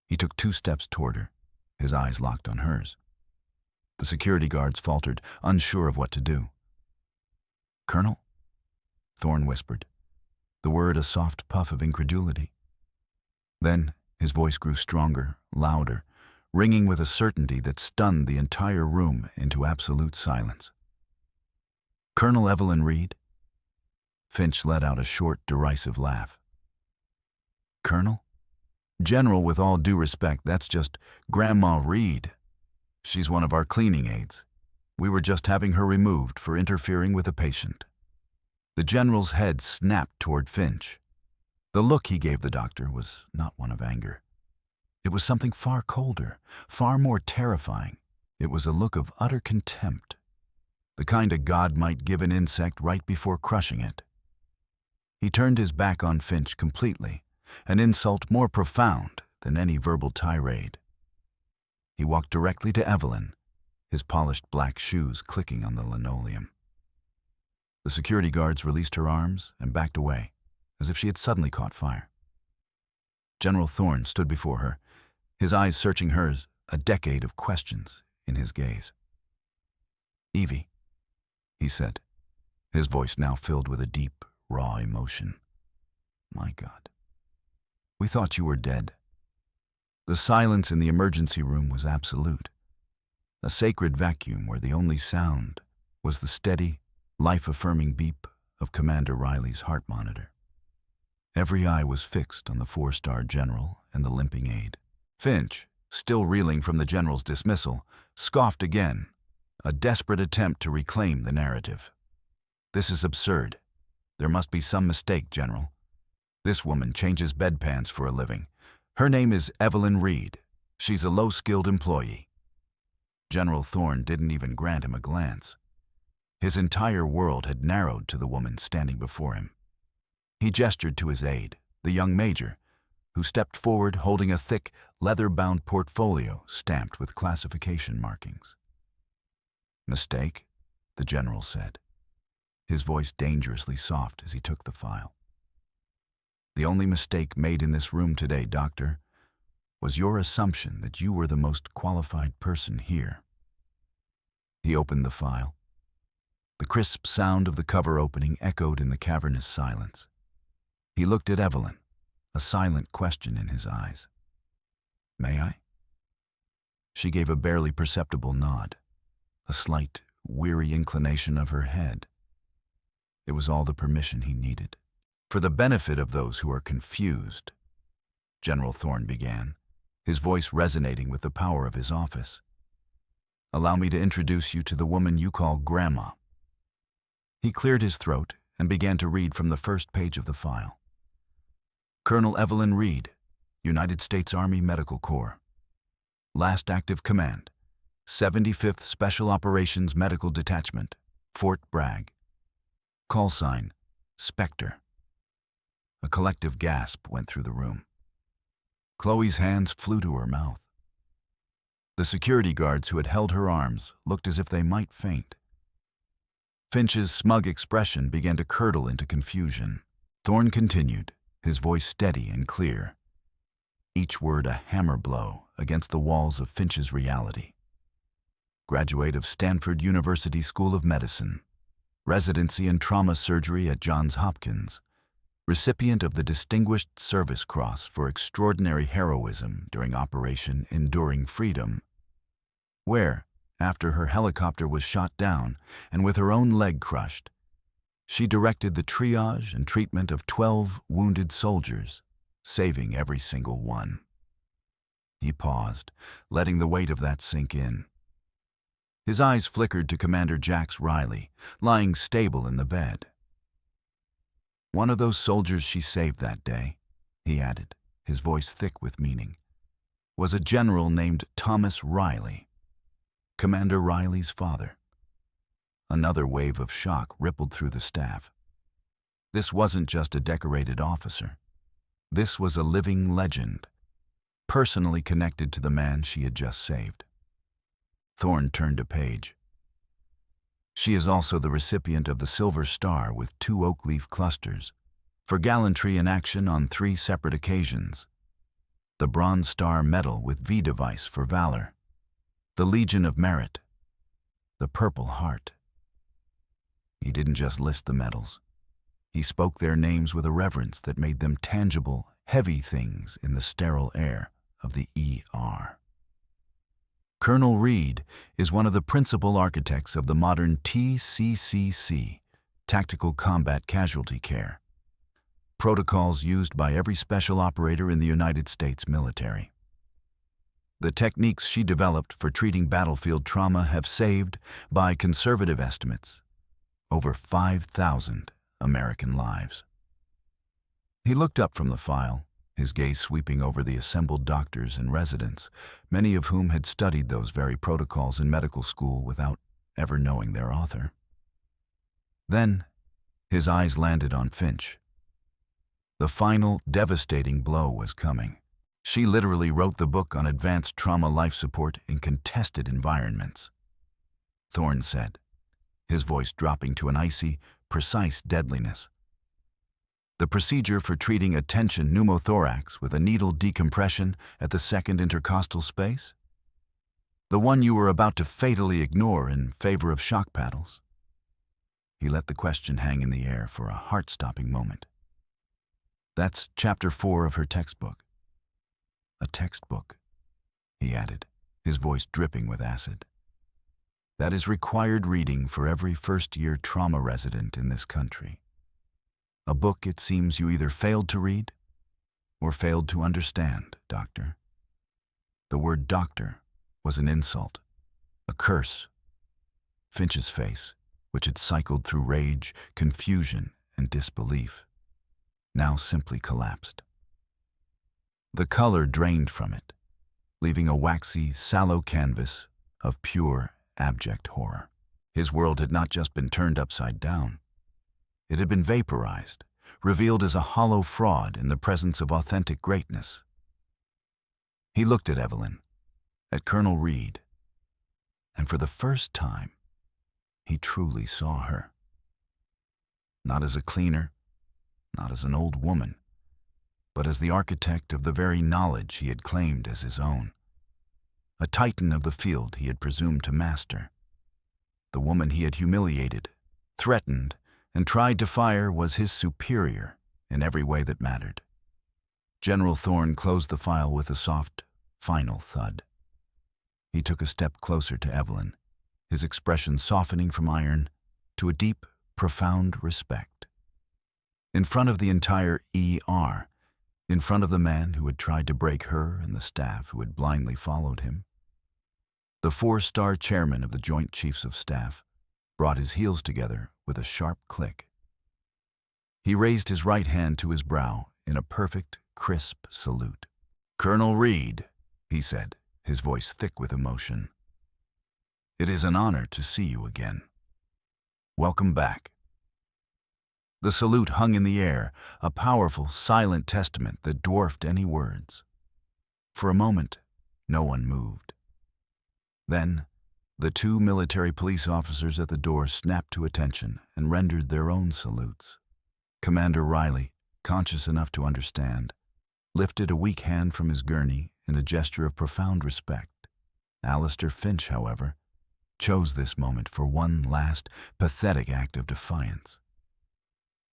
He took 2 steps toward her, his eyes locked on hers. The security guards faltered, unsure of what to do. "Colonel?" Thorne whispered, the word a soft puff of incredulity. Then his voice grew stronger, louder, ringing with a certainty that stunned the entire room into absolute silence. "Colonel Evelyn Reed?" Finch let out a short, derisive laugh. "Colonel? General, with all due respect, that's just Grandma Reed. She's one of our cleaning aides. We were just having her removed for interfering with a patient." The general's head snapped toward Finch. The look he gave the doctor was not one of anger. It was something far colder, far more terrifying. It was a look of utter contempt, the kind a god might give an insect right before crushing it. He turned his back on Finch completely, an insult more profound than any verbal tirade. He walked directly to Evelyn, his polished black shoes clicking on the linoleum. The security guards released her arms and backed away, as if she had suddenly caught fire. General Thorne stood before her, his eyes searching hers, a decade of questions in his gaze. "Evie," he said, his voice now filled with a deep, raw emotion. "My God, we thought you were dead." The silence in the emergency room was absolute, a sacred vacuum where the only sound was the steady, life-affirming beep of Commander Riley's heart monitor. Every eye was fixed on the 4-star general and the limping aide. Finch, still reeling from the general's dismissal, scoffed again, a desperate attempt to reclaim the narrative. "This is absurd. There must be some mistake, General. This woman changes bedpans for a living. Her name is Evelyn Reed. She's a low-skilled employee." General Thorne didn't even grant him a glance. His entire world had narrowed to the woman standing before him. He gestured to his aide, the young major, who stepped forward holding a thick, leather-bound portfolio stamped with classification markings. "Mistake?" the general said, his voice dangerously soft as he took the file. "The only mistake made in this room today, Doctor, was your assumption that you were the most qualified person here." He opened the file. The crisp sound of the cover opening echoed in the cavernous silence. He looked at Evelyn, a silent question in his eyes. "May I?" She gave a barely perceptible nod, a slight, weary inclination of her head. It was all the permission he needed. "For the benefit of those who are confused," General Thorne began, his voice resonating with the power of his office. "Allow me to introduce you to the woman you call Grandma." He cleared his throat and began to read from the first page of the file. "Colonel Evelyn Reed, United States Army Medical Corps. Last active command, 75th Special Operations Medical Detachment, Fort Bragg. Call sign, Spectre." A collective gasp went through the room. Chloe's hands flew to her mouth. The security guards who had held her arms looked as if they might faint. Finch's smug expression began to curdle into confusion. Thorne continued, his voice steady and clear, each word a hammer blow against the walls of Finch's reality. Graduate of Stanford University School of Medicine, residency in trauma surgery at Johns Hopkins, recipient of the Distinguished Service Cross for extraordinary heroism during Operation Enduring Freedom, where, after her helicopter was shot down and with her own leg crushed, she directed the triage and treatment of 12 wounded soldiers, saving every single one. He paused, letting the weight of that sink in. His eyes flickered to Commander Jax Riley, lying stable in the bed. "One of those soldiers she saved that day," he added, his voice thick with meaning, "was a general named Thomas Riley, Commander Riley's father." Another wave of shock rippled through the staff. This wasn't just a decorated officer. This was a living legend, personally connected to the man she had just saved. Thorne turned a page. "She is also the recipient of the Silver Star with 2 oak leaf clusters for gallantry in action on 3 separate occasions, the Bronze Star Medal with V device for valor, the Legion of Merit, the Purple Heart." He didn't just list the medals. He spoke their names with a reverence that made them tangible, heavy things in the sterile air of the ER. "Colonel Reed is one of the principal architects of the modern TCCC, Tactical Combat Casualty Care, protocols used by every special operator in the United States military. The techniques she developed for treating battlefield trauma have saved, by conservative estimates, over 5,000 American lives." He looked up from the file, his gaze sweeping over the assembled doctors and residents, many of whom had studied those very protocols in medical school without ever knowing their author. Then, his eyes landed on Finch. The final, devastating blow was coming. She literally wrote the book on advanced trauma life support in contested environments. Thorne said, his voice dropping to an icy, precise deadliness. "The procedure for treating a tension pneumothorax with a needle decompression at the second intercostal space? The one you were about to fatally ignore in favor of shock paddles?" He let the question hang in the air for a heart-stopping moment. "That's chapter 4 of her textbook." "A textbook," he added, his voice dripping with acid. "That is required reading for every first-year trauma resident in this country. A book it seems you either failed to read or failed to understand, Doctor." The word doctor was an insult, a curse. Finch's face, which had cycled through rage, confusion, and disbelief, now simply collapsed. The color drained from it, leaving a waxy, sallow canvas of pure, abject horror. His world had not just been turned upside down. It had been vaporized, revealed as a hollow fraud in the presence of authentic greatness. He looked at Evelyn, at Colonel Reed, and for the first time, he truly saw her. Not as a cleaner, not as an old woman, but as the architect of the very knowledge he had claimed as his own. A titan of the field he had presumed to master. The woman he had humiliated, threatened, and tried to fire was his superior in every way that mattered. General Thorne closed the file with a soft, final thud. He took a step closer to Evelyn, his expression softening from iron to a deep, profound respect. In front of the entire ER, in front of the man who had tried to break her and the staff who had blindly followed him. The four-star chairman of the Joint Chiefs of Staff brought his heels together with a sharp click. He raised his right hand to his brow in a perfect, crisp salute. "Colonel Reed," he said, his voice thick with emotion. "It is an honor to see you again. Welcome back." The salute hung in the air, a powerful, silent testament that dwarfed any words. For a moment, no one moved. Then, the two military police officers at the door snapped to attention and rendered their own salutes. Commander Riley, conscious enough to understand, lifted a weak hand from his gurney in a gesture of profound respect. Alistair Finch, however, chose this moment for one last, pathetic act of defiance.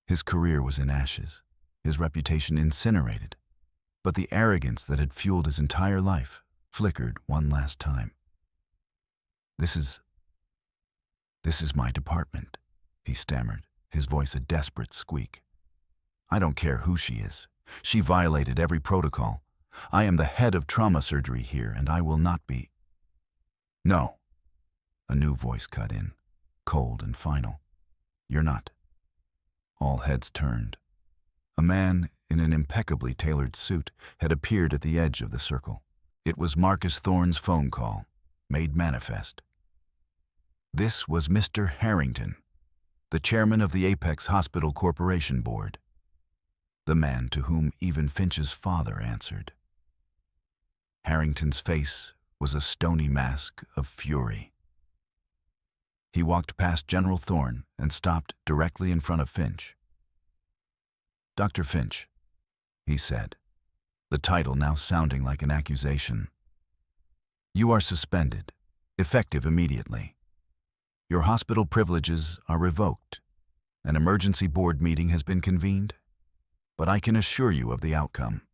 His career was in ashes, his reputation incinerated, but the arrogance that had fueled his entire life flickered one last time. This is my department," he stammered, his voice a desperate squeak. "I don't care who she is. She violated every protocol. I am the head of trauma surgery here, and I will not be." "No," a new voice cut in, cold and final. "You're not." All heads turned. A man in an impeccably tailored suit had appeared at the edge of the circle. It was Marcus Thorne's phone call, made manifest. This was Mr. Harrington, the chairman of the Apex Hospital Corporation Board, the man to whom even Finch's father answered. Harrington's face was a stony mask of fury. He walked past General Thorne and stopped directly in front of Finch. "Dr. Finch," he said, the title now sounding like an accusation. "You are suspended, effective immediately. Your hospital privileges are revoked. An emergency board meeting has been convened, but I can assure you of the outcome.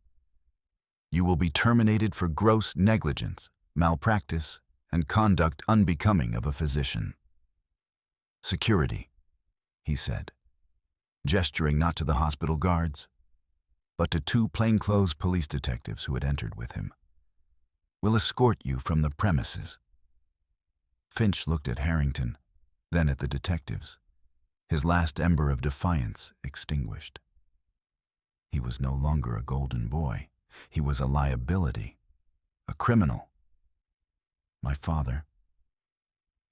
You will be terminated for gross negligence, malpractice, and conduct unbecoming of a physician." "Security," he said, gesturing not to the hospital guards, but to two plainclothes police detectives who had entered with him, "will escort you from the premises." Finch looked at Harrington, then at the detectives, his last ember of defiance extinguished. He was no longer a golden boy. He was a liability, a criminal. "My father,"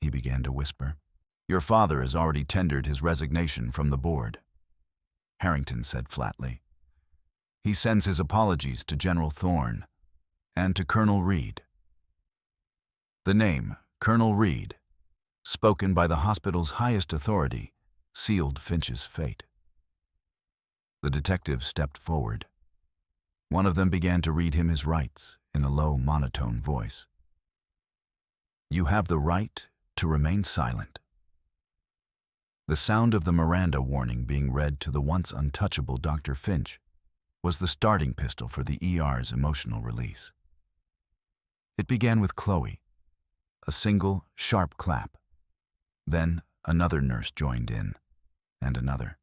he began to whisper. "Your father has already tendered his resignation from the board," Harrington said flatly. "He sends his apologies to General Thorne and to Colonel Reed." The name, Colonel Reed, spoken by the hospital's highest authority, sealed Finch's fate. The detectives stepped forward. One of them began to read him his rights in a low, monotone voice. "You have the right to remain silent." The sound of the Miranda warning being read to the once untouchable Dr. Finch was the starting pistol for the ER's emotional release. It began with Chloe, a single, sharp clap. Then another nurse joined in, and another.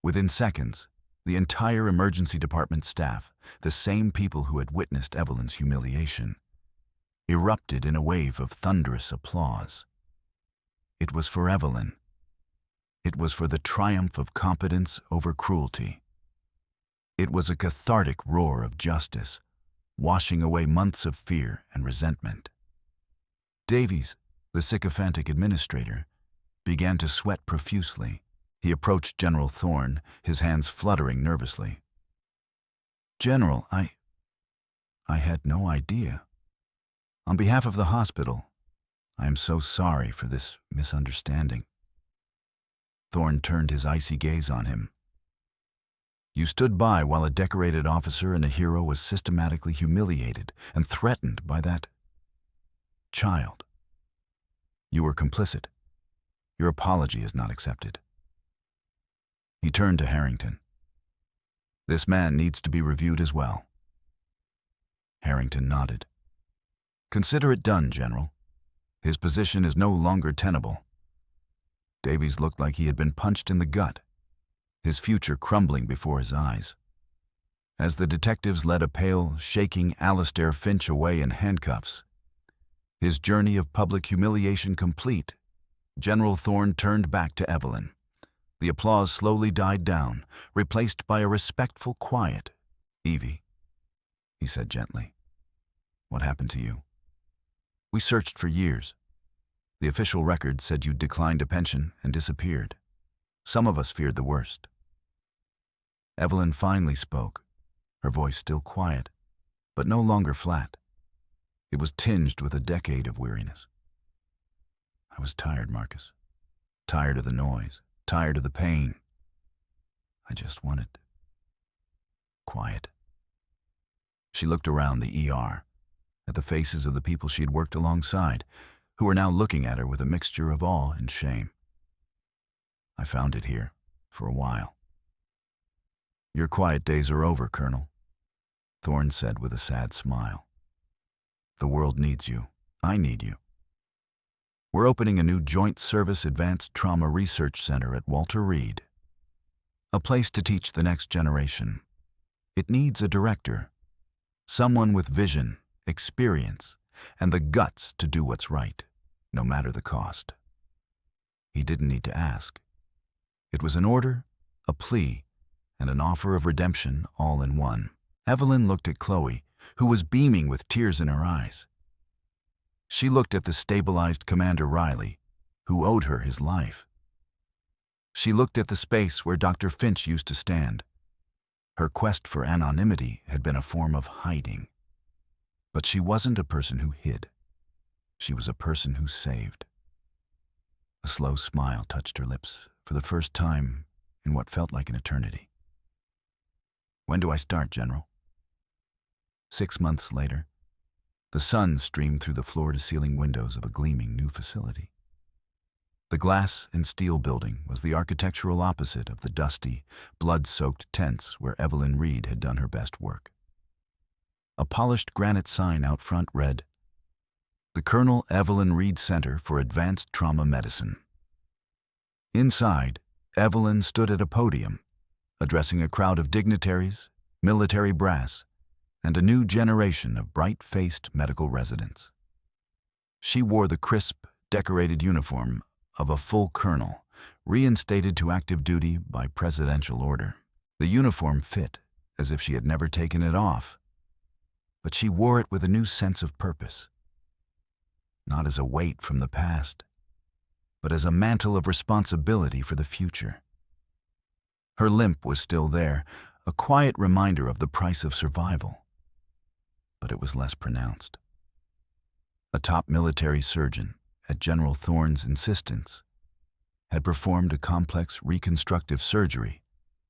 Within seconds, the entire emergency department staff, the same people who had witnessed Evelyn's humiliation, erupted in a wave of thunderous applause. It was for Evelyn. It was for the triumph of competence over cruelty. It was a cathartic roar of justice, washing away months of fear and resentment. Davies, the sycophantic administrator, began to sweat profusely. He approached General Thorne, his hands fluttering nervously. "General, I had no idea. On behalf of the hospital, I am so sorry for this misunderstanding." Thorne turned his icy gaze on him. "You stood by while a decorated officer and a hero was systematically humiliated and threatened by that child. You were complicit. Your apology is not accepted." He turned to Harrington. "This man needs to be reviewed as well." Harrington nodded. "Consider it done, General. His position is no longer tenable." Davies looked like he had been punched in the gut, his future crumbling before his eyes. As the detectives led a pale, shaking Alistair Finch away in handcuffs, his journey of public humiliation complete, General Thorne turned back to Evelyn. The applause slowly died down, replaced by a respectful quiet. "Evie," he said gently, "what happened to you? We searched for years. The official record said you'd declined a pension and disappeared. Some of us feared the worst." Evelyn finally spoke, her voice still quiet, but no longer flat. It was tinged with a decade of weariness. "I was tired, Marcus. Tired of the noise, tired of the pain. I just wanted quiet." She looked around the ER, at the faces of the people she had worked alongside, who were now looking at her with a mixture of awe and shame. "I found it here, for a while." "Your quiet days are over, Colonel," Thorne said with a sad smile. "The world needs you. I need you. We're opening a new Joint Service Advanced Trauma Research Center at Walter Reed. A place to teach the next generation. It needs a director, someone with vision, experience, and the guts to do what's right, no matter the cost." He didn't need to ask. It was an order, a plea, and an offer of redemption all in one. Evelyn looked at Chloe, who was beaming with tears in her eyes. She looked at the stabilized Commander Riley, who owed her his life. She looked at the space where Dr. Finch used to stand. Her quest for anonymity had been a form of hiding. But she wasn't a person who hid. She was a person who saved. A slow smile touched her lips for the first time in what felt like an eternity. "When do I start, General?" 6 months later, the sun streamed through the floor-to-ceiling windows of a gleaming new facility. The glass and steel building was the architectural opposite of the dusty, blood-soaked tents where Evelyn Reed had done her best work. A polished granite sign out front read, "The Colonel Evelyn Reed Center for Advanced Trauma Medicine." Inside, Evelyn stood at a podium, addressing a crowd of dignitaries, military brass, and a new generation of bright-faced medical residents. She wore the crisp, decorated uniform of a full colonel, reinstated to active duty by presidential order. The uniform fit as if she had never taken it off, but she wore it with a new sense of purpose. Not as a weight from the past, but as a mantle of responsibility for the future. Her limp was still there, a quiet reminder of the price of survival, but it was less pronounced. A top military surgeon, at General Thorne's insistence, had performed a complex reconstructive surgery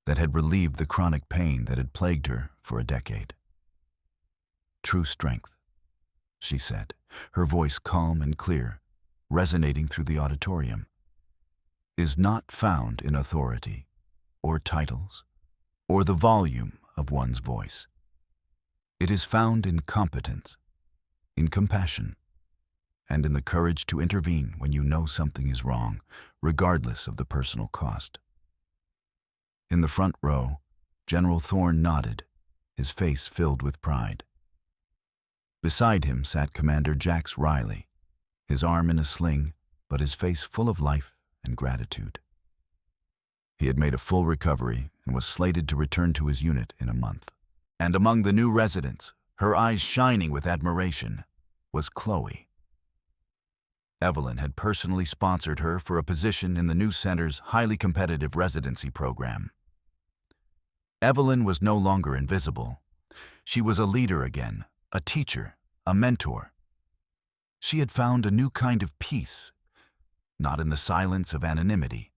that had relieved the chronic pain that had plagued her for a decade. "True strength," she said, her voice calm and clear, resonating through the auditorium, "is not found in authority, or titles, or the volume of one's voice. It is found in competence, in compassion, and in the courage to intervene when you know something is wrong, regardless of the personal cost." In the front row, General Thorne nodded, his face filled with pride. Beside him sat Commander Jax Riley, his arm in a sling, but his face full of life and gratitude. He had made a full recovery and was slated to return to his unit in a month. And among the new residents, her eyes shining with admiration, was Chloe. Evelyn had personally sponsored her for a position in the new center's highly competitive residency program. Evelyn was no longer invisible. She was a leader again, a teacher, a mentor. She had found a new kind of peace, not in the silence of anonymity,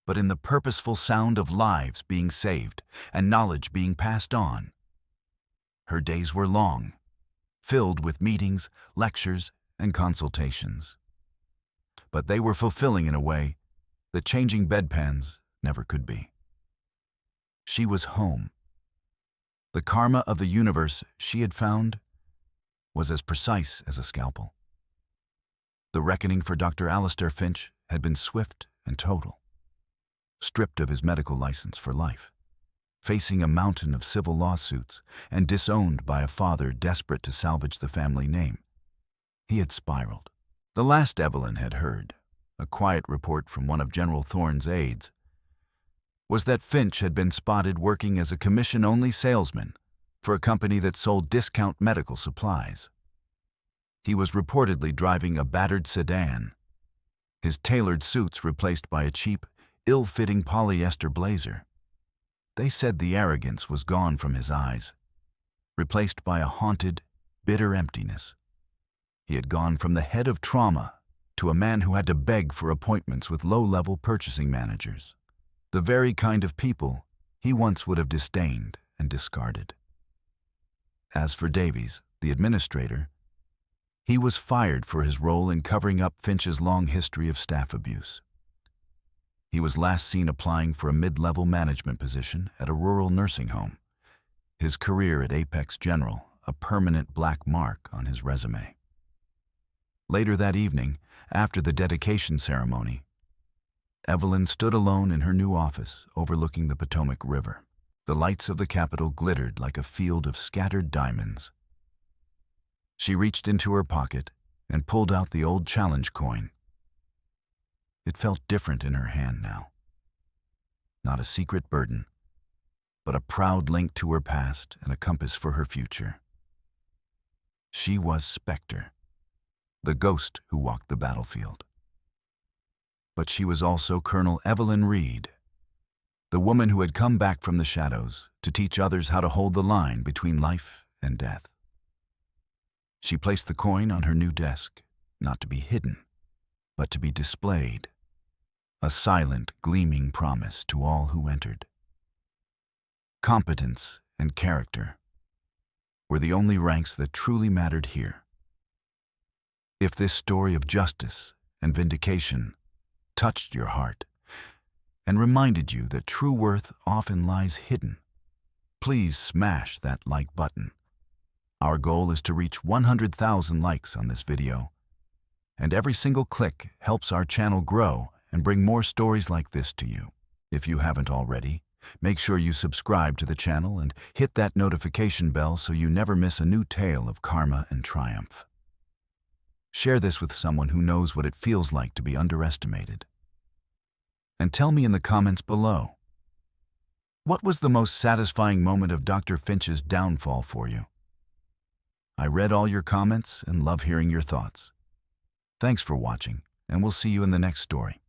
but in the purposeful sound of lives being saved and knowledge being passed on. Her days were long, filled with meetings, lectures, and consultations. But they were fulfilling in a way that changing bedpans never could be. She was home. The karma of the universe she had found was as precise as a scalpel. The reckoning for Dr. Alistair Finch had been swift and total. Stripped of his medical license for life, facing a mountain of civil lawsuits and disowned by a father desperate to salvage the family name. He had spiraled. The last Evelyn had heard, a quiet report from one of General Thorne's aides, was that Finch had been spotted working as a commission-only salesman for a company that sold discount medical supplies. He was reportedly driving a battered sedan, his tailored suits replaced by a cheap, ill-fitting polyester blazer. They said the arrogance was gone from his eyes, replaced by a haunted, bitter emptiness. He had gone from the head of trauma to a man who had to beg for appointments with low-level purchasing managers, the very kind of people he once would have disdained and discarded. As for Davies, the administrator, he was fired for his role in covering up Finch's long history of staff abuse. He was last seen applying for a mid-level management position at a rural nursing home, his career at Apex General a permanent black mark on his resume. Later that evening, after the dedication ceremony, Evelyn stood alone in her new office overlooking the Potomac River. The lights of the Capitol glittered like a field of scattered diamonds. She reached into her pocket and pulled out the old challenge coin. It felt different in her hand now. Not a secret burden, but a proud link to her past and a compass for her future. She was Spectre, the ghost who walked the battlefield. But she was also Colonel Evelyn Reed, the woman who had come back from the shadows to teach others how to hold the line between life and death. She placed the coin on her new desk, not to be hidden, but to be displayed, a silent, gleaming promise to all who entered. Competence and character were the only ranks that truly mattered here. If this story of justice and vindication touched your heart and reminded you that true worth often lies hidden, please smash that like button. Our goal is to reach 100,000 likes on this video, and every single click helps our channel grow and bring more stories like this to you. If you haven't already, make sure you subscribe to the channel and hit that notification bell so you never miss a new tale of karma and triumph. Share this with someone who knows what it feels like to be underestimated. And tell me in the comments below, what was the most satisfying moment of Dr. Finch's downfall for you? I read all your comments and love hearing your thoughts. Thanks for watching, and we'll see you in the next story.